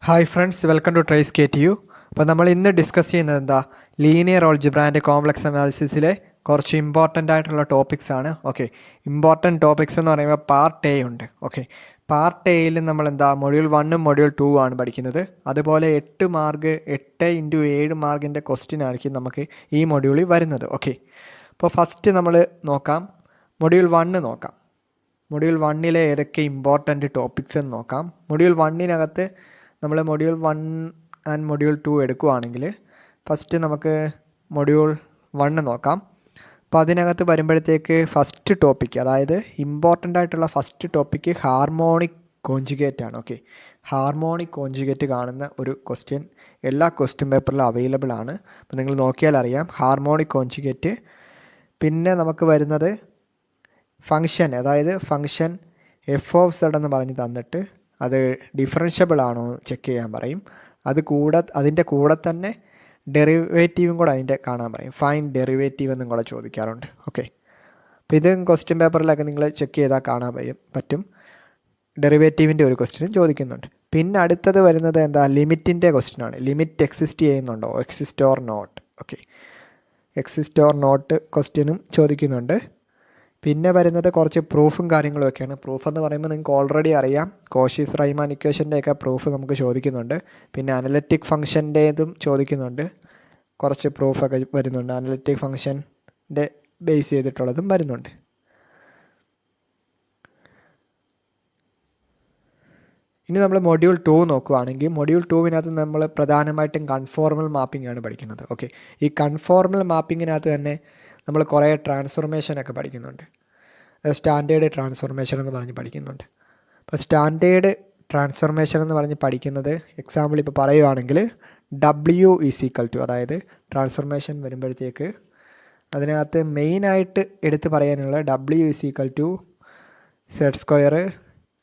Hi friends, welcome to trace KTU. അപ്പോൾ നമ്മൾ ഇന്ന് ഡിസ്കസ് ചെയ്യുന്നത് എന്താ, ലീനിയർ ഓൾജിബ്ര ആൻഡ് കോംപ്ലക്സ് അനാലിസിസിലെ കുറച്ച് ഇമ്പോർട്ടൻ്റ് ആയിട്ടുള്ള ടോപ്പിക്സ് ആണ്. ഓക്കെ, ഇമ്പോർട്ടൻറ്റ് ടോപ്പിക്സ് എന്ന് പറയുമ്പോൾ പാർട്ട് എ ഉണ്ട്. ഓക്കെ, പാർട്ട് എയിൽ നമ്മൾ എന്താ മൊഡ്യൂൾ 1ഉം മൊഡ്യൂൾ 2 ആണ് പഠിക്കുന്നത്. അതുപോലെ 8 മാർക്ക് 8x7 മാർക്കിൻ്റെ ക്വസ്റ്റ്യൻ ആയിരിക്കും നമുക്ക് ഈ മൊഡ്യൂളിൽ വരുന്നത്. ഓക്കെ, അപ്പോൾ ഫസ്റ്റ് നമ്മൾ നോക്കാം, മൊഡ്യൂൾ 1 നോക്കാം. മൊഡ്യൂൾ 1ലെ ഏതൊക്കെ ഇമ്പോർട്ടൻറ്റ് ടോപ്പിക്സ് എന്ന് നോക്കാം. മൊഡ്യൂൾ 1നകത്ത് നമ്മൾ മൊഡ്യൂൾ 1 ആൻഡ് മൊഡ്യൂൾ 2 എടുക്കുകയാണെങ്കിൽ ഫസ്റ്റ് നമുക്ക് മൊഡ്യൂൾ 1 നോക്കാം. അപ്പോൾ അതിനകത്ത് വരുമ്പോഴത്തേക്ക് ഫസ്റ്റ് ടോപ്പിക്ക്, അതായത് ഇമ്പോർട്ടൻ്റ് ആയിട്ടുള്ള ഫസ്റ്റ് ടോപ്പിക്ക് ഹാർമോണിക് കോഞ്ചുഗേറ്റ് ആണ്. ഓക്കെ, ഹാർമോണിക് കോഞ്ചുഗേറ്റ് കാണുന്ന ഒരു ക്വസ്റ്റ്യൻ എല്ലാ ക്വസ്റ്റ്യൻ പേപ്പറിലും അവൈലബിൾ ആണ്. അപ്പോൾ നിങ്ങൾ നോക്കിയാൽ അറിയാം ഹാർമോണിക് കോഞ്ചുഗേറ്റ്. പിന്നെ നമുക്ക് വരുന്നത് ഫങ്ഷൻ, അതായത് ഫങ്ഷൻ f(z) എന്ന് പറഞ്ഞ് തന്നിട്ട് അത് ഡിഫറൻഷ്യബിൾ ആണോ എന്ന് ചെക്ക് ചെയ്യാൻ പറയും. അതിൻ്റെ കൂടെ തന്നെ ഡെറിവേറ്റീവും കൂടെ അതിൻ്റെ കാണാൻ പറയും. ഫൈൻ ഡെറിവേറ്റീവ് എന്നും കൂടെ ചോദിക്കാറുണ്ട്. ഓക്കെ, അപ്പോൾ ഇത് ക്വസ്റ്റ്യൻ പേപ്പറിലൊക്കെ നിങ്ങൾ ചെക്ക് ചെയ്താൽ കാണാൻ പറ്റും. ഡെറിവേറ്റീവിൻ്റെ ഒരു ക്വസ്റ്റ്യനും ചോദിക്കുന്നുണ്ട്. പിന്നെ അടുത്തത് വരുന്നത് എന്താ, ലിമിറ്റിൻ്റെ ക്വസ്റ്റ്യനാണ്. ലിമിറ്റ് എക്സിസ്റ്റ് ചെയ്യുന്നുണ്ടോ, exist or not. Okay, exist or not ക്വസ്റ്റ്യനും ചോദിക്കുന്നുണ്ട്. പിന്നെ വരുന്നത് കുറച്ച് പ്രൂഫും കാര്യങ്ങളുമൊക്കെയാണ്. പ്രൂഫ് എന്ന് പറയുമ്പോൾ നിങ്ങൾക്ക് ഓൾറെഡി അറിയാം, കോഷീസ് റൈമാൻ ഇക്വേഷൻ്റെയൊക്കെ പ്രൂഫ് നമുക്ക് ചോദിക്കുന്നുണ്ട്. പിന്നെ അനലറ്റിക് ഫംഗ്ഷൻ്റേതും ചോദിക്കുന്നുണ്ട്. കുറച്ച് പ്രൂഫൊക്കെ വരുന്നുണ്ട്, അനലറ്റിക് ഫംഗ്ഷൻ്റെ ബേസ് ചെയ്തിട്ടുള്ളതും വരുന്നുണ്ട്. ഇനി നമ്മൾ മൊഡ്യൂൾ 2 നോക്കുകയാണെങ്കിൽ മൊഡ്യൂൾ 2വിനകത്ത് നമ്മൾ പ്രധാനമായിട്ടും കൺഫോർമൽ മാപ്പിംഗ് ആണ് പഠിക്കുന്നത്. ഓക്കെ, ഈ കൺഫോർമൽ മാപ്പിങ്ങിനകത്ത് തന്നെ നമ്മൾ കുറേ ട്രാൻസ്ഫോർമേഷനൊക്കെ പഠിക്കുന്നുണ്ട്. സ്റ്റാൻഡേർഡ് ട്രാൻസ്ഫോർമേഷൻ എന്ന് പറഞ്ഞ് പഠിക്കുന്നുണ്ട്. അപ്പോൾ സ്റ്റാൻഡേർഡ് ട്രാൻസ്ഫോർമേഷൻ എന്ന് പറഞ്ഞ് പഠിക്കുന്നത്, എക്സാമ്പിൾ ഇപ്പോൾ പറയുകയാണെങ്കിൽ W=, അതായത് ട്രാൻസ്ഫോർമേഷൻ വരുമ്പോഴത്തേക്ക് അതിനകത്ത് മെയിനായിട്ട് എടുത്ത് പറയാനുള്ള W=z²,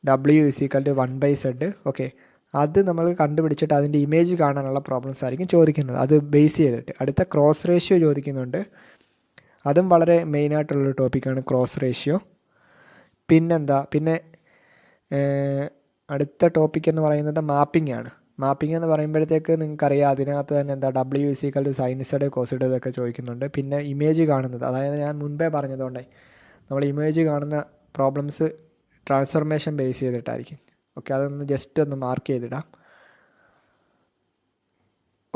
W=1/z. ഓക്കെ, അത് നമ്മൾ കണ്ടുപിടിച്ചിട്ട് അതിൻ്റെ ഇമേജ് കാണാനുള്ള പ്രോബ്ലംസ് ആയിരിക്കും ചോദിക്കുന്നത്. അത് ബേസ് ചെയ്തിട്ട് അടുത്ത ക്രോസ് റേഷ്യോ ചോദിക്കുന്നുണ്ട്. അതും വളരെ മെയിനായിട്ടുള്ളൊരു ടോപ്പിക്കാണ് ക്രോസ് റേഷ്യോ. പിന്നെ അടുത്ത ടോപ്പിക് എന്ന് പറയുന്നത് മാപ്പിംഗ് ആണ്. മാപ്പിംഗ് എന്ന് പറയുമ്പോഴത്തേക്ക് നിങ്ങൾക്കറിയാം, അതിനകത്ത് തന്നെ എന്താ W=sin(z), cos(z) ഇതൊക്കെ ചോദിക്കുന്നുണ്ട്. പിന്നെ ഇമേജ് കാണുന്നത്, അതായത് ഞാൻ മുൻപേ പറഞ്ഞതുകൊണ്ടേ നമ്മൾ ഇമേജ് കാണുന്ന പ്രോബ്ലംസ് ട്രാൻസ്ഫോർമേഷൻ ബേസ് ചെയ്തിട്ടായിരിക്കും. ഓക്കെ, അതൊന്ന് ജസ്റ്റ് ഒന്ന് മാർക്ക് ചെയ്തിടാം.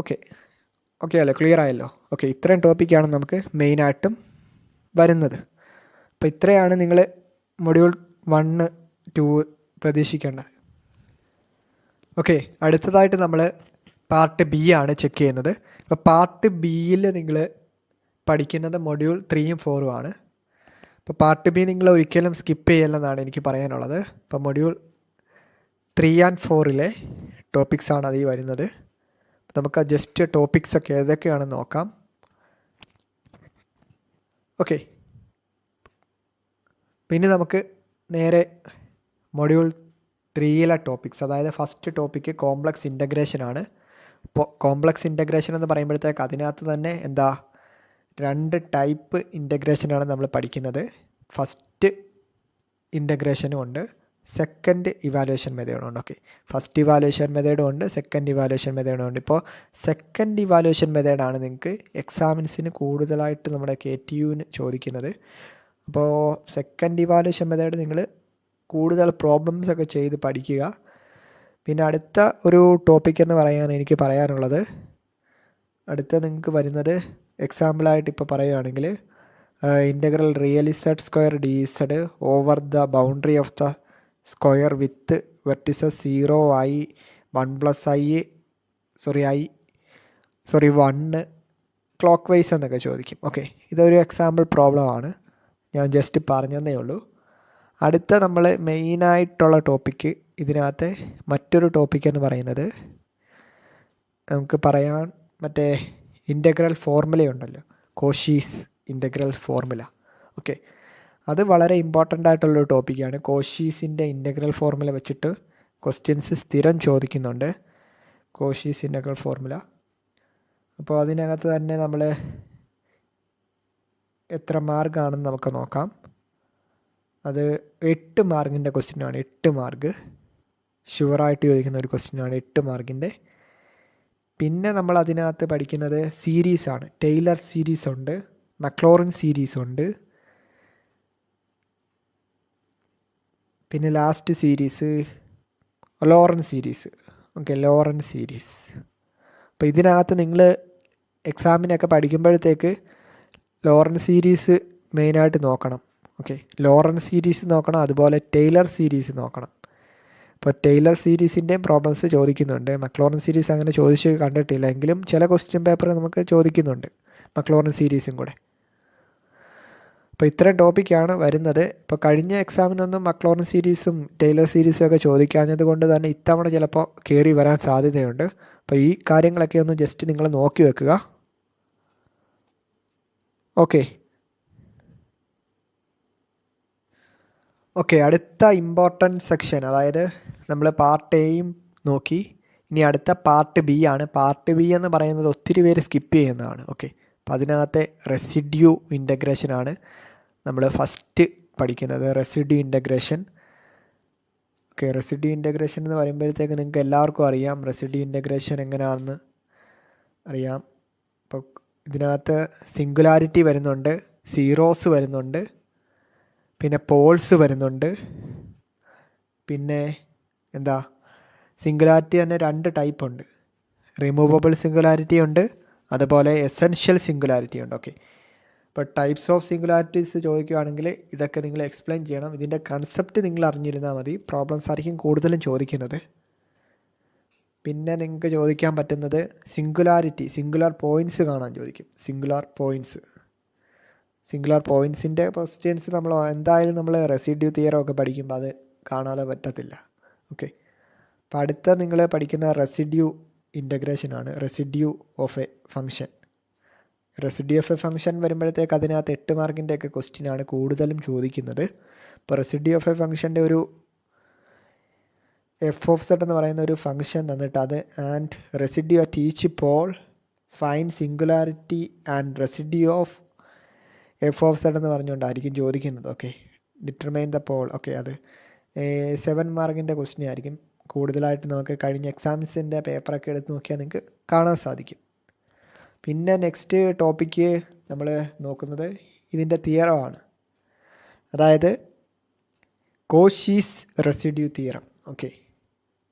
ഓക്കെ അല്ലേ, ക്ലിയർ ആയല്ലോ. ഓക്കെ, ഇത്രയും ടോപ്പിക്കാണ് നമുക്ക് മെയിനായിട്ടും വരുന്നത്. അപ്പോൾ ഇത്രയാണ് നിങ്ങൾ മൊഡ്യൂൾ 1, 2 പ്രതീക്ഷിക്കേണ്ടത്. ഓക്കെ, അടുത്തതായിട്ട് നമ്മൾ പാർട്ട് ബി ആണ് ചെക്ക് ചെയ്യുന്നത്. അപ്പോൾ പാർട്ട് ബിയിൽ നിങ്ങൾ പഠിക്കുന്നത് മൊഡ്യൂൾ 3ഉം 4ഉം ആണ്. അപ്പോൾ പാർട്ട് ബി നിങ്ങൾ ഒരിക്കലും സ്കിപ്പ് ചെയ്യല്ലെന്നാണ് എനിക്ക് പറയാനുള്ളത്. അപ്പോൾ മൊഡ്യൂൾ 3 ആൻഡ് 4ലെ ടോപ്പിക്സാണ് അതിൽ വരുന്നത്. നമുക്ക് ജസ്റ്റ് ടോപ്പിക്സൊക്കെ ഏതൊക്കെയാണെന്ന് നോക്കാം. ഓക്കെ, പിന്നെ നമുക്ക് നേരെ മൊഡ്യൂൾ 3ലെ ടോപ്പിക്സ്, അതായത് ഫസ്റ്റ് ടോപ്പിക്ക് കോംപ്ലക്സ് ഇൻ്റഗ്രേഷൻ ആണ്. ഇപ്പോൾ കോംപ്ലക്സ് ഇൻ്റഗ്രേഷൻ എന്ന് പറയുമ്പോഴത്തേക്ക് അതിനകത്ത് തന്നെ എന്താ 2 ടൈപ്പ് ഇൻ്റഗ്രേഷനാണ് നമ്മൾ പഠിക്കുന്നത്. ഫസ്റ്റ് ഇൻ്റഗ്രേഷനും ഉണ്ട്, സെക്കൻഡ് ഇവാലുവേഷൻ മെത്തേഡും ഉണ്ട്. ഓക്കെ, ഫസ്റ്റ് ഇവാലുവേഷൻ മെത്തേഡും ഉണ്ട്, സെക്കൻഡ് ഇവാലുവേഷൻ മെത്തേഡും ഉണ്ട്. ഇപ്പോൾ സെക്കൻഡ് ഇവാലുവേഷൻ മെത്തേഡാണ് നിങ്ങൾക്ക് എക്സാമിൻസിന് കൂടുതലായിട്ട് നമ്മുടെ KTUവിന് ചോദിക്കുന്നത്. അപ്പോൾ സെക്കൻഡ് ഇവാലുവേഷൻ മെത്തേഡ് നിങ്ങൾ കൂടുതൽ പ്രോബ്ലംസൊക്കെ ചെയ്ത് പഠിക്കുക. പിന്നെ അടുത്ത ഒരു ടോപ്പിക് എന്ന് എനിക്ക് പറയാനുള്ളത്, അടുത്ത നിങ്ങൾക്ക് വരുന്നത് എക്സാമ്പിളായിട്ട് ഇപ്പോൾ പറയുകയാണെങ്കിൽ ഇൻ്റഗ്രൽ റിയൽ(z²) dz over the boundary of the square with vertices 0, i, 1 clockwise എന്നൊക്കെ ചോദിക്കും. ഓക്കെ, ഇതൊരു എക്സാമ്പിൾ പ്രോബ്ലമാണ്, ഞാൻ ജസ്റ്റ് പറഞ്ഞതേ ഉള്ളൂ. അടുത്ത നമ്മൾ മെയിനായിട്ടുള്ള ടോപ്പിക്ക്, ഇതിനകത്ത് മറ്റൊരു ടോപ്പിക് എന്ന് പറയുന്നത് നമുക്ക് പറയാൻ മറ്റേ ഇൻ്റഗ്രൽ ഫോർമുലയുണ്ടല്ലോ, കോഷീസ് ഇൻ്റഗ്രൽ ഫോർമുല. ഓക്കെ, അത് വളരെ ഇമ്പോർട്ടൻ്റ് ആയിട്ടുള്ളൊരു ടോപ്പിക്കാണ്. കോഷീസിൻ്റെ ഇൻ്റഗ്രൽ ഫോർമുല വെച്ചിട്ട് ക്വസ്റ്റ്യൻസ് സ്ഥിരം ചോദിക്കുന്നുണ്ട്, കോഷീസ് ഇൻ്റഗ്രൽ ഫോർമുല. അപ്പോൾ അതിനകത്ത് തന്നെ നമ്മൾ എത്ര മാർക്കാണെന്ന് നമുക്ക് നോക്കാം. അത് 8 മാർക്കിൻ്റെ ക്വസ്റ്റ്യനാണ്, 8 മാർക്ക്. ഷുവറായിട്ട് ചോദിക്കുന്ന ഒരു ക്വസ്റ്റ്യനാണ് 8 മാർക്കിൻ്റെ. പിന്നെ നമ്മൾ അതിനകത്ത് പഠിക്കുന്നത് സീരീസാണ്. ടെയ്ലർ സീരീസ് ഉണ്ട്, മക്ലോറിൻ സീരീസ് ഉണ്ട്, പിന്നെ last series Lawrence series. Okay, Lawrence series. അപ്പോൾ ഇതിനകത്ത് നിങ്ങൾ എക്സാമിനൊക്കെ പഠിക്കുമ്പോഴത്തേക്ക് ലോറൻസ് സീരീസ് മെയിനായിട്ട് നോക്കണം. ഓക്കെ, ലോറൻസ് സീരീസ് നോക്കണം, അതുപോലെ ടെയ്ലർ സീരീസ് നോക്കണം. ഇപ്പോൾ ടെയ്ലർ സീരീസിൻ്റെയും പ്രോബ്ലംസ് ചോദിക്കുന്നുണ്ട്. മക്ലോറിൻ സീരീസ് അങ്ങനെ ചോദിച്ച് കണ്ടിട്ടില്ല, എങ്കിലും ചില ക്വസ്റ്റ്യൻ പേപ്പർ നമുക്ക് ചോദിക്കുന്നുണ്ട് മക്ലോറിൻ സീരീസും കൂടെ. അപ്പോൾ ഇത്രയും ടോപ്പിക്കാണ് വരുന്നത്. ഇപ്പോൾ കഴിഞ്ഞ എക്സാമിനൊന്നും മക്ലോറിൻ സീരീസും ടെയ്ലർ സീരീസും ഒക്കെ ചോദിക്കാഞ്ഞത് കൊണ്ട് തന്നെ ഇത്തവണ ചിലപ്പോൾ കയറി വരാൻ സാധ്യതയുണ്ട്. അപ്പോൾ ഈ കാര്യങ്ങളൊക്കെ ഒന്ന് ജസ്റ്റ് നിങ്ങൾ നോക്കി വെക്കുക. ഓക്കെ, അടുത്ത ഇമ്പോർട്ടൻറ്റ് സെക്ഷൻ, അതായത് നമ്മൾ പാർട്ട് എയും നോക്കി, ഇനി അടുത്ത പാർട്ട് ബി ആണ്. പാർട്ട് ബി എന്ന് പറയുന്നത് ഒത്തിരി പേര് സ്കിപ്പ് ചെയ്യുന്നതാണ്. ഓക്കെ, അപ്പോൾ അതിനകത്തെ റെസിഡ്യൂ ഇൻ്റഗ്രേഷൻ ആണ് നമ്മൾ ഫസ്റ്റ് പഠിക്കുന്നത്. Residue integration. Okay, residue integration എന്ന് പറയുമ്പോഴത്തേക്ക് നിങ്ങൾക്ക് എല്ലാവർക്കും അറിയാം റെസിഡ്യൂ ഇൻ്റഗ്രേഷൻ എങ്ങനെയാണെന്ന് അറിയാം. അപ്പോൾ ഇതിനകത്ത് സിംഗുലാരിറ്റി വരുന്നുണ്ട്, സീറോസ് വരുന്നുണ്ട്, പിന്നെ പോൾസ് വരുന്നുണ്ട്, പിന്നെ സിംഗുലാരിറ്റി തന്നെ 2 ടൈപ്പ് ഉണ്ട്. റിമൂവബിൾ സിംഗുലാരിറ്റി ഉണ്ട്, അതുപോലെ എസെൻഷ്യൽ സിംഗുലാരിറ്റി ഉണ്ട്. ഓക്കെ, ഇപ്പോൾ ടൈപ്സ് ഓഫ് സിംഗുലാരിറ്റീസ് ചോദിക്കുകയാണെങ്കിൽ ഇതൊക്കെ നിങ്ങൾ എക്സ്പ്ലെയിൻ ചെയ്യണം. ഇതിൻ്റെ കൺസെപ്റ്റ് നിങ്ങൾ അറിഞ്ഞിരുന്നാൽ മതി. പ്രോബ്ലംസ് ആയിരിക്കും കൂടുതലും ചോദിക്കുന്നത്. പിന്നെ നിങ്ങൾക്ക് ചോദിക്കാൻ പറ്റുന്നത് സിംഗുലാരിറ്റി, സിംഗുലാർ പോയിൻറ്റ്സ് കാണാൻ ചോദിക്കും. സിംഗുലാർ പോയിൻറ്റ്സിൻ്റെ ക്വസ്റ്റ്യൻസ് നമ്മൾ എന്തായാലും നമ്മൾ റെസിഡ്യൂ തിയറം ഒക്കെ പഠിക്കുമ്പോൾ അത് കാണാതെ പറ്റത്തില്ല. ഓക്കെ, അപ്പോൾ അടുത്ത നിങ്ങൾ പഠിക്കുന്ന റെസിഡ്യൂ ഇൻ്റഗ്രേഷൻ ആണ്. Residue of A function. Residue of A function വരുമ്പോഴത്തേക്ക് അതിനകത്ത് 8 മാർക്കിൻ്റെ ഒക്കെ ക്വസ്റ്റ്യനാണ് കൂടുതലും ചോദിക്കുന്നത്. ഇപ്പോൾ റെസിഡ്യൂ ഓഫ് എ ഫംഗ്ഷൻ്റെ ഒരു എഫ് ഓഫ് സെഡ് എന്ന് പറയുന്ന ഒരു ഫംഗ്ഷൻ തന്നിട്ട് അത് and residue at each pole, find singularity and residue of F of Z എന്ന് പറഞ്ഞുകൊണ്ടായിരിക്കും ചോദിക്കുന്നത്. Okay, determine the pole. Okay, അത് 7 മാർക്കിൻ്റെ ക്വസ്റ്റ്യൻ ആയിരിക്കും. കൂടുതലായിട്ട് നമുക്ക് കഴിഞ്ഞ എക്സാംസിൻ്റെ പേപ്പറൊക്കെ എടുത്ത് നോക്കിയാൽ നിങ്ങൾക്ക് കാണാൻ സാധിക്കും. പിന്നെ നെക്സ്റ്റ് ടോപ്പിക്ക് നമ്മൾ നോക്കുന്നത് ഇതിൻ്റെ തിയറമാണ്, അതായത് Cauchy's residue theorem. Okay,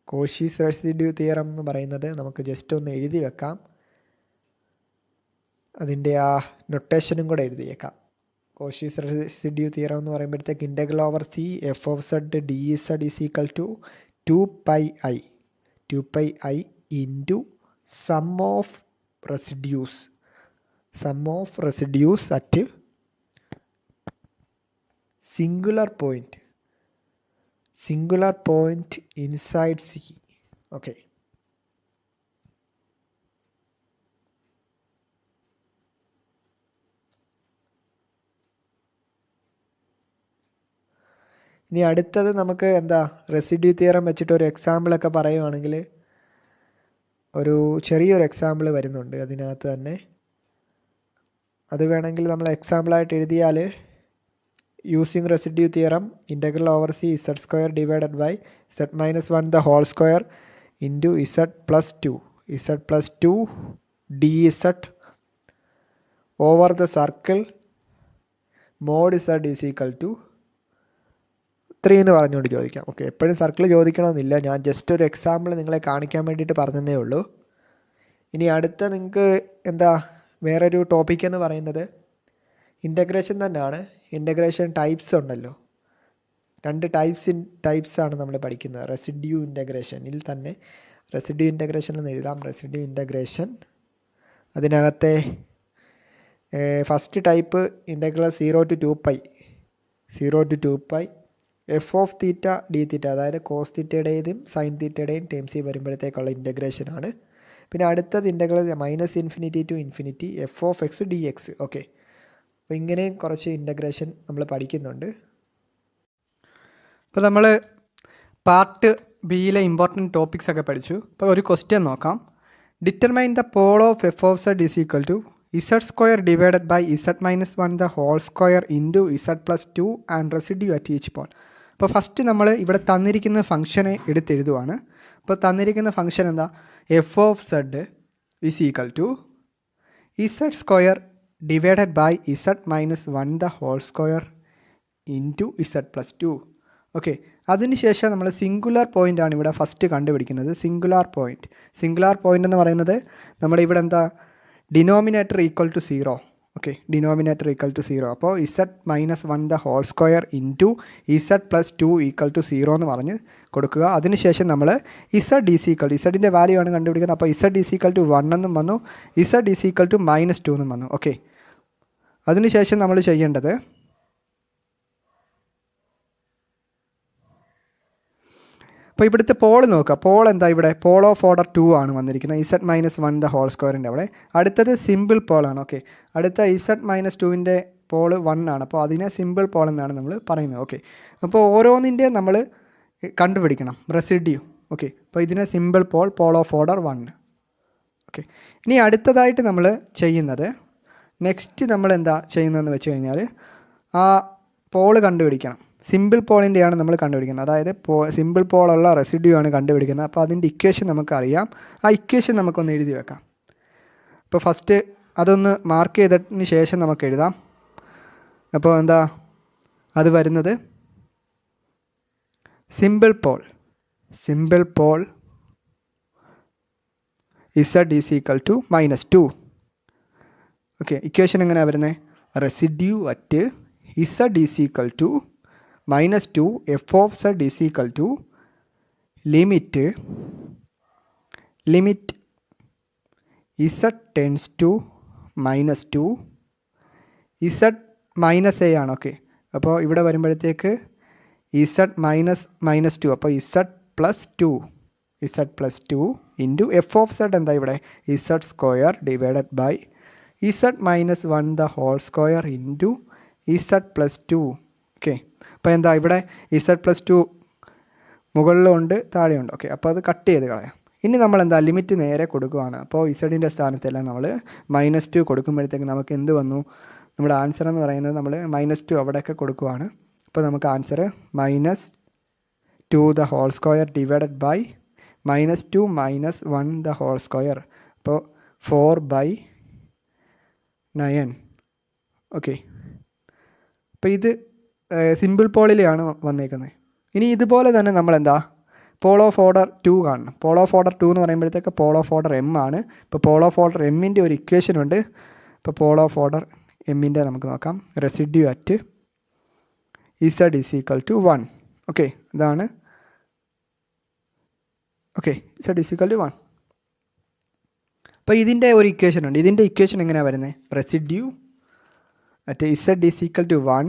Cauchy's residue theorem എന്ന് പറയുന്നത് നമുക്ക് ജസ്റ്റ് ഒന്ന് എഴുതി വെക്കാം. അതിൻ്റെ ആ നൊട്ടേഷനും കൂടെ എഴുതിയേക്കാം. കോഷീസ് റെസിഡ്യൂ തിയറം എന്ന് പറയുമ്പോഴത്തേക്ക് integral over C F of Z D Z is equal to 2πi into sum of residues at singular point inside C. Okay, ഇനി അടുത്തത് നമുക്ക് റെസിഡ്യൂ തിയറം വെച്ചിട്ട് ഒരു എക്സാമ്പിളൊക്കെ പറയുവാണെങ്കിൽ ഒരു ചെറിയൊരു എക്സാമ്പിൾ വരുന്നുണ്ട് അതിനകത്ത് തന്നെ. അത് വേണമെങ്കിൽ നമ്മൾ എക്സാമ്പിളായിട്ട് എഴുതിയാൽ using residue theorem integral over C Z square divided by Z minus 1 the whole square into Z plus 2 D Z over the circle mod Z is equal to 3 എന്ന് പറഞ്ഞുകൊണ്ട് ചോദിക്കാം. ഓക്കെ, എപ്പോഴും സർക്കിൾ ചോദിക്കണമെന്നില്ല, ഞാൻ ജസ്റ്റ് ഒരു example നിങ്ങളെ കാണിക്കാൻ വേണ്ടിയിട്ട് പറഞ്ഞതേ ഉള്ളൂ. ഇനി അടുത്ത നിങ്ങൾക്ക് വേറൊരു ടോപ്പിക് എന്ന് പറയുന്നത് ഇൻ്റഗ്രേഷൻ തന്നെയാണ്. ഇൻ്റഗ്രേഷൻ ടൈപ്സ് ഉണ്ടല്ലോ, 2 ടൈപ്സാണ് നമ്മൾ പഠിക്കുന്നത്. റെസിഡ്യൂ ഇൻ്റഗ്രേഷനിൽ തന്നെ റെസിഡ്യൂ ഇൻ്റഗ്രേഷൻ എന്ന് എഴുതാം. റെസിഡ്യൂ ഇൻ്റഗ്രേഷൻ അതിനകത്തെ first type integral 0 to 2π F of theta D theta, അതായത് കോസ് തീറ്റയുടെയും സൈൻ തീറ്റയുടെയും ടേംസിൽ വരുമ്പോഴത്തേക്കുള്ള ഇൻ്റഗ്രേഷനാണ്. പിന്നെ അടുത്തത് integral -∞ to ∞ F of X D X. Okay, അപ്പോൾ ഇങ്ങനെയും കുറച്ച് ഇൻ്റഗ്രേഷൻ നമ്മൾ പഠിക്കുന്നുണ്ട്. ഇപ്പോൾ നമ്മൾ പാർട്ട് ബിയിലെ ഇമ്പോർട്ടൻറ്റ് ടോപ്പിക്സ് ഒക്കെ പഠിച്ചു. ഇപ്പോൾ ഒരു ക്വസ്റ്റ്യൻ നോക്കാം. Determine the pole of F of Z is equal to Z square divided by Z minus 1 the whole square into Z plus 2 and residue at each pole. അപ്പോൾ first നമ്മൾ ഇവിടെ തന്നിരിക്കുന്ന ഫംഗ്ഷനെ എടുത്തെഴുതുവാണ്. അപ്പോൾ തന്നിരിക്കുന്ന ഫംഗ്ഷൻ എന്താ, F of Z is equal to Z square divided by Z minus 1 the whole square into Z plus 2. Okay, അതിനുശേഷം നമ്മൾ സിംഗുലാർ പോയിൻ്റ് ആണ് ഇവിടെ ഫസ്റ്റ് കണ്ടുപിടിക്കുന്നത്. സിംഗുലാർ പോയിൻ്റ് എന്ന് പറയുന്നത് നമ്മുടെ ഇവിടെ എന്താ, denominator equal to 0. Okay, denominator equal to 0. അപ്പോൾ Z minus 1 the whole square into Z plus 2 equal to 0 എന്ന് പറഞ്ഞ് കൊടുക്കുക. അതിനുശേഷം നമ്മൾ ഇസഡ് ഈസ് ഈക്വൽ ടു, ഇസഡിൻ്റെ വാല്യൂ ആണ് കണ്ടുപിടിക്കുന്നത്. അപ്പോൾ ഇസഡ് ഈസ് ഈക്വൽ ടു 1 എന്നും വന്നു, ഇസഡ് ഈസ് ഈക്വൽ ടു -2 എന്നും വന്നു. ഓക്കെ, അതിനുശേഷം നമ്മൾ ചെയ്യേണ്ടത് അപ്പോൾ ഇവിടുത്തെ പോൾ നോക്കുക. പോൾ എന്താ, ഇവിടെ പോൾ ഓഫ് ഓർഡർ 2 ആണ് വന്നിരിക്കുന്നത്, ഇസഡ് മൈനസ് 1 ദ ഹോൾ സ്ക്വയറിൻ്റെ അവിടെ. അടുത്തത് സിമ്പിൾ പോളാണ്. ഓക്കെ, അടുത്ത ഇസഡ് മൈനസ് 2വിൻ്റെ പോൾ 1 ആണ്. അപ്പോൾ അതിനെ സിമ്പിൾ പോൾ എന്നാണ് നമ്മൾ പറയുന്നത്. ഓക്കെ, അപ്പോൾ ഓരോന്നിൻ്റെ നമ്മൾ കണ്ടുപിടിക്കണം റെസിഡ്യൂ. ഓക്കെ, അപ്പോൾ ഇതിനെ simple Paul of order 1. Okay, ഇനി അടുത്തതായിട്ട് നമ്മൾ ചെയ്യുന്നത്, നെക്സ്റ്റ് നമ്മൾ എന്താ ചെയ്യുന്നതെന്ന് വെച്ച് കഴിഞ്ഞാൽ ആ പോള് കണ്ടുപിടിക്കണം. സിമ്പിൾ പോളിൻ്റെയാണ് നമ്മൾ കണ്ടുപിടിക്കുന്നത്, അതായത് സിമ്പിൾ പോളുള്ള റെസിഡ്യൂ ആണ് കണ്ടുപിടിക്കുന്നത്. അപ്പോൾ അതിൻ്റെ ഇക്വേഷൻ നമുക്കറിയാം. ആ ഇക്വേഷൻ നമുക്കൊന്ന് എഴുതി വെക്കാം. അപ്പോൾ ഫസ്റ്റ് അതൊന്ന് മാർക്ക് ചെയ്തതിന് ശേഷം നമുക്ക് എഴുതാം. അപ്പോൾ എന്താ അത് വരുന്നത്, simple pole Z is equal to -2. Okay, equation എങ്ങനെയാണ് വരുന്നത്, residue at Z is equal to -2 F of Z is equal to limit Z tends to -2 Z minus A ആണ്. ഓക്കെ, അപ്പോൾ ഇവിടെ വരുമ്പോഴത്തേക്ക് ഇസഡ് -2, അപ്പോൾ Z plus 2 into F of Z എന്താ ഇവിടെ, Z square divided by Z minus 1 the whole square into Z plus 2. Okay, അപ്പോൾ എന്താ ഇവിടെ ഇസഡ് പ്ലസ് 2 മുകളിലുണ്ട് താഴെയുണ്ട്. ഓക്കെ, അപ്പോൾ അത് കട്ട് ചെയ്ത് കളയാം. ഇനി നമ്മൾ എന്താ ലിമിറ്റ് നേരെ കൊടുക്കുകയാണ്. അപ്പോൾ ഇസഡിൻ്റെ സ്ഥാനത്തെല്ലാം നമ്മൾ -2 കൊടുക്കുമ്പോഴത്തേക്ക് നമുക്ക് എന്ത് വന്നു, നമ്മുടെ ആൻസർ എന്ന് പറയുന്നത് നമ്മൾ -2 അവിടെയൊക്കെ കൊടുക്കുകയാണ്. അപ്പോൾ നമുക്ക് answer -2 the whole square divided by -2 minus 1 the whole square, അപ്പോൾ 4/9. ഓക്കെ, അപ്പോൾ ഇത് സിമ്പിൾ പോളിലെയാണ് വന്നേക്കുന്നത്. ഇനി ഇതുപോലെ തന്നെ നമ്മൾ എന്താ പോൾ ഓഫ് ഓർഡർ 2 കാണണം. പോൾ ഓഫ് ഓർഡർ 2 എന്ന് പറയുമ്പോഴത്തേക്ക് പോൾ ഓഫ് ഓർഡർ m ആണ്. ഇപ്പോൾ പോൾ ഓഫ് ഓർഡർ എമ്മിൻ്റെ ഒരു ഇക്വേഷൻ ഉണ്ട്. ഇപ്പോൾ പോൾ ഓഫ് ഓർഡർ എമ്മിൻ്റെ നമുക്ക് നോക്കാം. Residue at Z is equal to 1. Okay, ഇതാണ്. Okay, Z is equal to 1. അപ്പോൾ ഇതിൻ്റെ ഒരു ഇക്വേഷൻ ഉണ്ട്. ഇതിൻ്റെ ഇക്വേഷൻ എങ്ങനെയാണ് വരുന്നത്, residue at z is equal to 1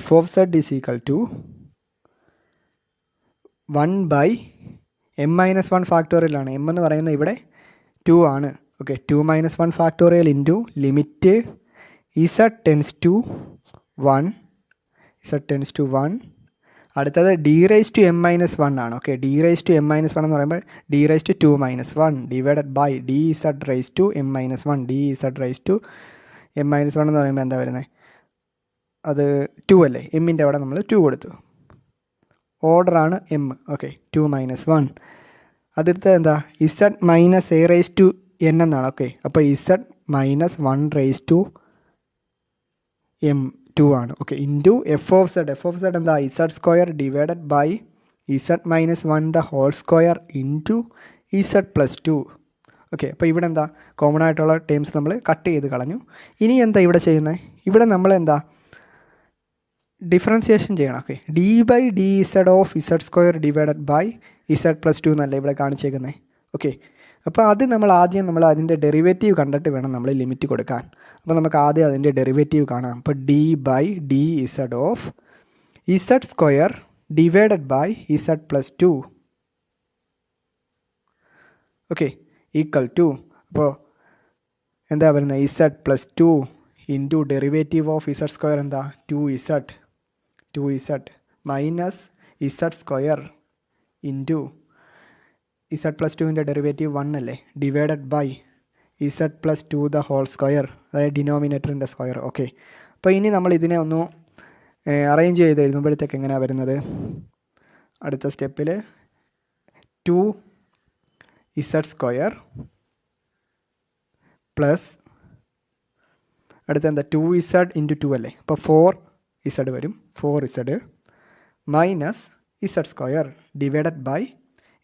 f of z is equal to 1 by m minus 1 factorial ആണ്. m എന്ന് പറയുന്നത് ഇവിടെ 2 ആണ്. Okay, 2 minus 1 factorial into limit z tends to 1. അടുത്തത് d raised to m minus 1 ആണ്. Okay, d raised to m minus 1 എന്ന് പറയുമ്പോൾ d raised to 2 minus 1 divided by dz raised to m minus 1. dz raised to m minus 1 എന്ന് പറയുമ്പോൾ എന്താ വരുന്നത്, അത് 2 അല്ലേ, എമ്മിൻ്റെ അവിടെ നമ്മൾ 2 കൊടുത്തു. ഓർഡറാണ് m. Okay, 2 minus 1. അതിർത്ത് എന്താ, z minus a raised to n എന്നാണ്. ഓക്കെ, അപ്പോൾ z minus 1 raised to m 2 ആണ്. Okay, into F of Z എന്താ, z square divided by z minus 1 the whole square into z plus 2. Okay, അപ്പോൾ ഇവിടെ എന്താ common ആയിട്ടുള്ള terms നമ്മൾ cut ചെയ്ത് കളഞ്ഞു. ഇനി എന്താ ഇവിടെ ചെയ്യുന്നത്, ഇവിടെ നമ്മൾ എന്താ ഡിഫറൻസിയേഷൻ ചെയ്യണം. Okay, D by D Z of Z square divided by Z plus 2 എന്നല്ല ഇവിടെ കാണിച്ചേക്കുന്നത്. ഓക്കെ, അപ്പോൾ അത് നമ്മൾ അതിൻ്റെ ഡെറിവേറ്റീവ് കണ്ടിട്ട് വേണം നമ്മൾ ലിമിറ്റ് കൊടുക്കാൻ. അപ്പോൾ നമുക്ക് ആദ്യം അതിൻ്റെ ഡെറിവേറ്റീവ് കാണാം. അപ്പോൾ D by D Z of Z square divided by Z plus 2. Okay, equal to, അപ്പോൾ എന്താ പറയുന്നത്, Z plus 2 into derivative of Z square എന്താ 2z minus Z square into Z plus 2ൻ്റെ ഡെറിവേറ്റീവ് 1 അല്ലേ, divided by Z plus 2 the whole square, അതായത് ഡിനോമിനേറ്ററിൻ്റെ square. Okay, അപ്പോൾ ഇനി നമ്മൾ ഇതിനെ ഒന്ന് അറേഞ്ച് ചെയ്ത് എഴുതുമ്പോഴത്തേക്ക് എങ്ങനെയാണ് വരുന്നത്? അടുത്ത സ്റ്റെപ്പിൽ 2z² പ്ലസ് അടുത്ത എന്താ 2z ഇൻറ്റു 2 അല്ലേ, അപ്പോൾ 4z വരും. 4z minus z² divided by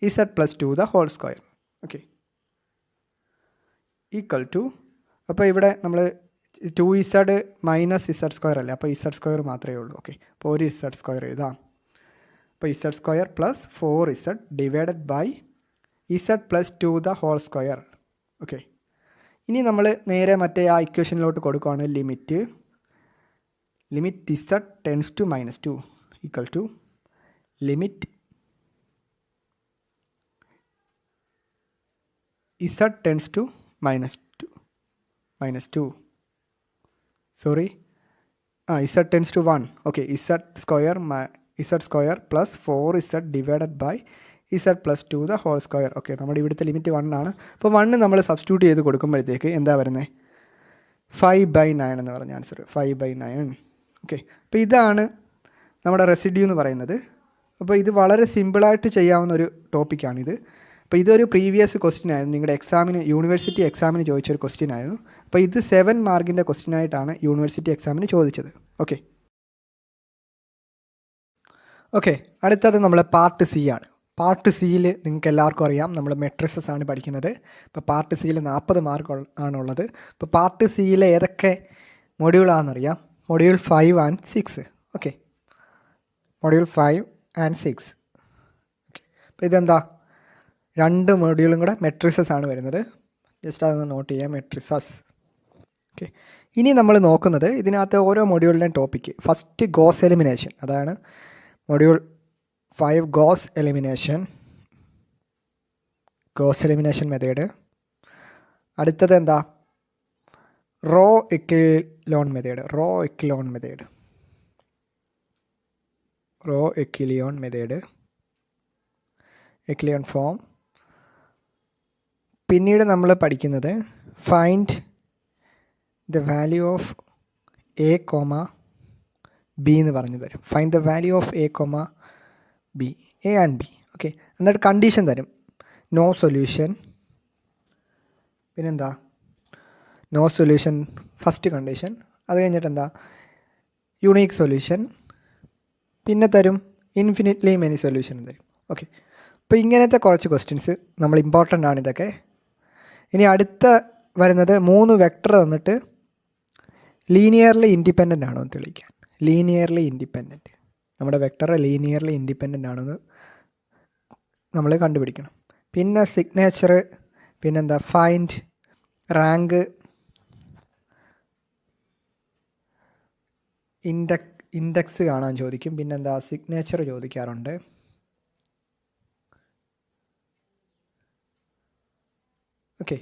z plus 2 the whole square. Okay, equal to, അപ്പോൾ ഇവിടെ നമ്മൾ 2z മൈനസ് z² അല്ലേ, അപ്പോൾ z² മാത്രമേ ഉള്ളൂ. ഓക്കെ, അപ്പോൾ ഒരു z² എഴുതാം. അപ്പോൾ z² plus 4z divided by z plus 2 the whole square. Okay, ഇനി നമ്മൾ നേരെ മറ്റേ ആ ഇക്വേഷനിലോട്ട് കൊടുക്കുകയാണ്. Limit z tends to -2 equal to limit z tends to -2 sorry z tends to 1. Okay, z² plus 4z divided by z plus 2 the whole square. Okay, നമ്മുടെ ഇവിടുത്തെ limit 1 ആണ്. അപ്പോൾ 1 നമ്മൾ സബ്സ്റ്റിറ്റ്യൂട്ട് ചെയ്ത് കൊടുക്കുമ്പോഴത്തേക്ക് എന്താ വരുന്നത്? 5/9 എന്ന് പറഞ്ഞ ആൻസർ, 5/9. ഓക്കെ, അപ്പോൾ ഇതാണ് നമ്മുടെ റെസിഡ്യൂ എന്ന് പറയുന്നത്. അപ്പോൾ ഇത് വളരെ സിമ്പിളായിട്ട് ചെയ്യാവുന്ന ഒരു ടോപ്പിക്കാണിത്. അപ്പോൾ ഇതൊരു പ്രീവിയസ് ക്വസ്റ്റ്യൻ ആയിരുന്നു, നിങ്ങളുടെ എക്സാമിന് യൂണിവേഴ്സിറ്റി എക്സാമിന് ചോദിച്ചൊരു ക്വസ്റ്റ്യൻ ആയിരുന്നു. അപ്പോൾ ഇത് 7 മാർക്കിൻ്റെ ക്വസ്റ്റ്യൻ ആയിട്ടാണ് യൂണിവേഴ്സിറ്റി എക്സാമിന് ചോദിച്ചത്. ഓക്കെ, അടുത്തത് നമ്മൾ പാർട്ട് സി ആണ്. പാർട്ട് സിയിൽ നിങ്ങൾക്ക് എല്ലാവർക്കും അറിയാം, നമ്മൾ മെട്രിസസ് ആണ് പഠിക്കുന്നത്. ഇപ്പോൾ പാർട്ട് സിയിൽ 40 മാർക്ക് ആണുള്ളത്. ഇപ്പോൾ പാർട്ട് സിയിലെ ഏതൊക്കെ മൊഡ്യൂളാണെന്നറിയാം? Module 5 and 6. Okay, module 5 and 6. Okay, അപ്പോൾ ഇതെന്താ, 2 മൊഡ്യൂളും കൂടെ മെട്രിസസ് ആണ് വരുന്നത്. ജസ്റ്റ് അതൊന്ന് നോട്ട് ചെയ്യാം, മെട്രിസസ്. ഓക്കെ, ഇനി നമ്മൾ നോക്കുന്നത് ഇതിനകത്ത് ഓരോ മൊഡ്യൂളിൻ്റെയും ടോപ്പിക്ക്. ഫസ്റ്റ് ഗോസ് എലിമിനേഷൻ, അതാണ് മൊഡ്യൂൾ 5 ഗോസ് എലിമിനേഷൻ മെത്തേഡ്. അടുത്തത് എന്താ? Row echelon form. പിന്നീട് നമ്മൾ പഠിക്കുന്നത് find the value of A comma B എന്ന് പറഞ്ഞു തരും. Find the value of A comma B, A and B. Okay, എന്നിട്ട് കണ്ടീഷൻ തരും, നോ സൊല്യൂഷൻ. പിന്നെന്താ, നോ സൊല്യൂഷൻ ഫസ്റ്റ് കണ്ടീഷൻ. അത് കഴിഞ്ഞിട്ട് എന്താ, യുണീക്ക് സൊല്യൂഷൻ. പിന്നെ തരും ഇൻഫിനിറ്റ്ലി മെനി സൊല്യൂഷൻ തരും. ഓക്കെ, അപ്പോൾ ഇങ്ങനത്തെ കുറച്ച് ക്വസ്റ്റ്യൻസ് നമ്മൾ ഇമ്പോർട്ടൻ്റ് ആണ് ഇതൊക്കെ. ഇനി അടുത്ത വരുന്നത് 3 വെക്ടർ തന്നിട്ട് ലീനിയർലി ഇൻഡിപെൻഡൻ്റ് ആണോ എന്ന് തെളിയിക്കാൻ. ലീനിയർലി ഇൻഡിപെൻഡൻറ്റ്, നമ്മുടെ വെക്ടർ ലീനിയർലി ഇൻഡിപെൻഡൻ്റ് ആണെന്ന് നമ്മൾ കണ്ടുപിടിക്കണം. പിന്നെ സിഗ്നേച്ചർ, പിന്നെന്താ ഫൈൻഡ് റാങ്ക്, ഇൻഡെക്സ് കാണാൻ ചോദിക്കും. പിന്നെന്താ സിഗ്നേച്ചർ ചോദിക്കാറുണ്ട്. ഓക്കെ,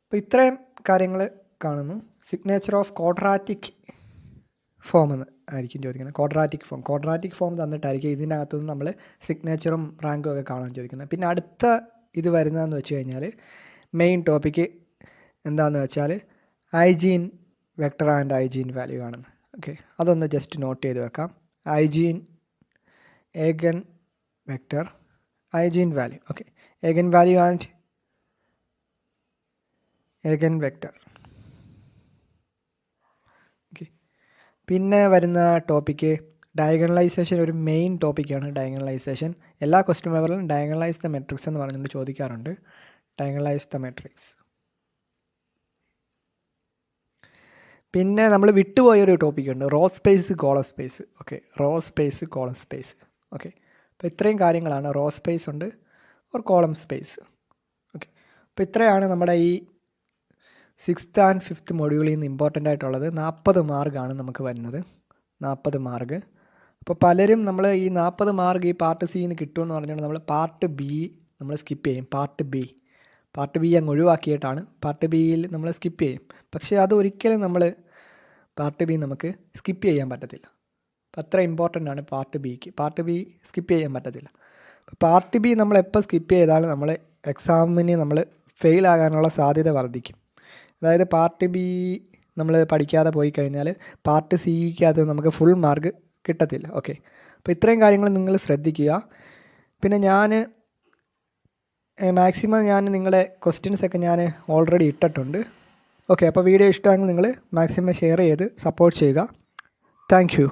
അപ്പോൾ ഇത്രയും കാര്യങ്ങൾ കാണുന്നു. സിഗ്നേച്ചർ ഓഫ് ക്വാഡ്രാറ്റിക് ഫോം എന്ന് ആയിരിക്കും ചോദിക്കുന്നത്. ക്വാഡ്രാറ്റിക് ഫോം തന്നിട്ടായിരിക്കും ഇതിൻ്റെ അകത്തുനിന്ന് നമ്മൾ സിഗ്നേച്ചറും റാങ്കും ഒക്കെ കാണാൻ ചോദിക്കുന്നത്. പിന്നെ അടുത്ത ഇത് വരുന്നതെന്ന് വെച്ച് കഴിഞ്ഞാൽ മെയിൻ ടോപ്പിക്ക് എന്താണെന്ന് വെച്ചാൽ eigen vector and eigen value ആണെന്ന്. ഓക്കെ, അതൊന്ന് ജസ്റ്റ് നോട്ട് ചെയ്ത് വെക്കാം. Eigen eigen vector, eigen value. Okay, eigen value and eigen vector. Okay, പിന്നെ വരുന്ന ടോപ്പിക്ക് ഡയഗണലൈസേഷൻ. ഒരു മെയിൻ ടോപ്പിക്കാണ് ഡയഗണലൈസേഷൻ. എല്ലാ ക്വസ്റ്റ്യൻ പേപ്പറിലും ഡയഗണലൈസ് ദ മെട്രിക്സ് എന്ന് പറഞ്ഞുകൊണ്ട് ചോദിക്കാറുണ്ട്. Diagonalize the matrix. പിന്നെ നമ്മൾ വിട്ടുപോയൊരു ടോപ്പിക്കുണ്ട്, row space column space. Okay, row space column space. Okay, അപ്പോൾ ഇത്രയും കാര്യങ്ങളാണ്. റോ സ്പേസ് ഉണ്ട്, ഓർ കോളം സ്പേസ്. ഓക്കെ, അപ്പോൾ ഇത്രയാണ് നമ്മുടെ ഈ 6th and 5th മൊഡ്യൂളിൽ നിന്ന് ഇമ്പോർട്ടൻ്റ് ആയിട്ടുള്ളത്. 40 മാർക്കാണ് നമുക്ക് വരുന്നത്, 40 മാർക്ക്. അപ്പോൾ പലരും നമ്മൾ ഈ 40 മാർക്ക് ഈ പാർട്ട് സിന്ന് കിട്ടുമെന്ന് പറഞ്ഞുകൊണ്ട് നമ്മൾ പാർട്ട് ബി നമ്മൾ സ്കിപ്പ് ചെയ്യും. പാർട്ട് ബി അങ്ങ് ഒഴിവാക്കിയിട്ടാണ് പാർട്ട് ബിയിൽ നമ്മൾ സ്കിപ്പ് ചെയ്യും. പക്ഷേ അതൊരിക്കലും നമ്മൾ പാർട്ട് ബി നമുക്ക് സ്കിപ്പ് ചെയ്യാൻ പറ്റത്തില്ല. അപ്പോൾ അത്ര ഇമ്പോർട്ടൻ്റ് ആണ് പാർട്ട് ബിക്ക്. പാർട്ട് ബി സ്കിപ്പ് ചെയ്യാൻ പറ്റത്തില്ല. പാർട്ട് ബി നമ്മൾ എപ്പോൾ സ്കിപ്പ് ചെയ്താലും നമ്മൾ എക്സാമിന് നമ്മൾ ഫെയിൽ ആകാനുള്ള സാധ്യത വർദ്ധിക്കും. അതായത് പാർട്ട് ബി നമ്മൾ പഠിക്കാതെ പോയി കഴിഞ്ഞാൽ പാർട്ട് സിക്കകത്ത് നമുക്ക് ഫുൾ മാർക്ക് കിട്ടത്തില്ല. ഓക്കെ, അപ്പോൾ ഇത്രയും കാര്യങ്ങൾ നിങ്ങൾ ശ്രദ്ധിക്കുക. പിന്നെ ഞാൻ മാക്സിമം നിങ്ങളുടെ ക്വസ്റ്റ്യൻസൊക്കെ ഞാൻ ഓൾറെഡി ഇട്ടിട്ടുണ്ട്. ഓക്കെ, അപ്പോൾ വീഡിയോ ഇഷ്ടമാണെങ്കിൽ നിങ്ങൾ മാക്സിമം ഷെയർ ചെയ്ത് സപ്പോർട്ട് ചെയ്യുക. Thank you.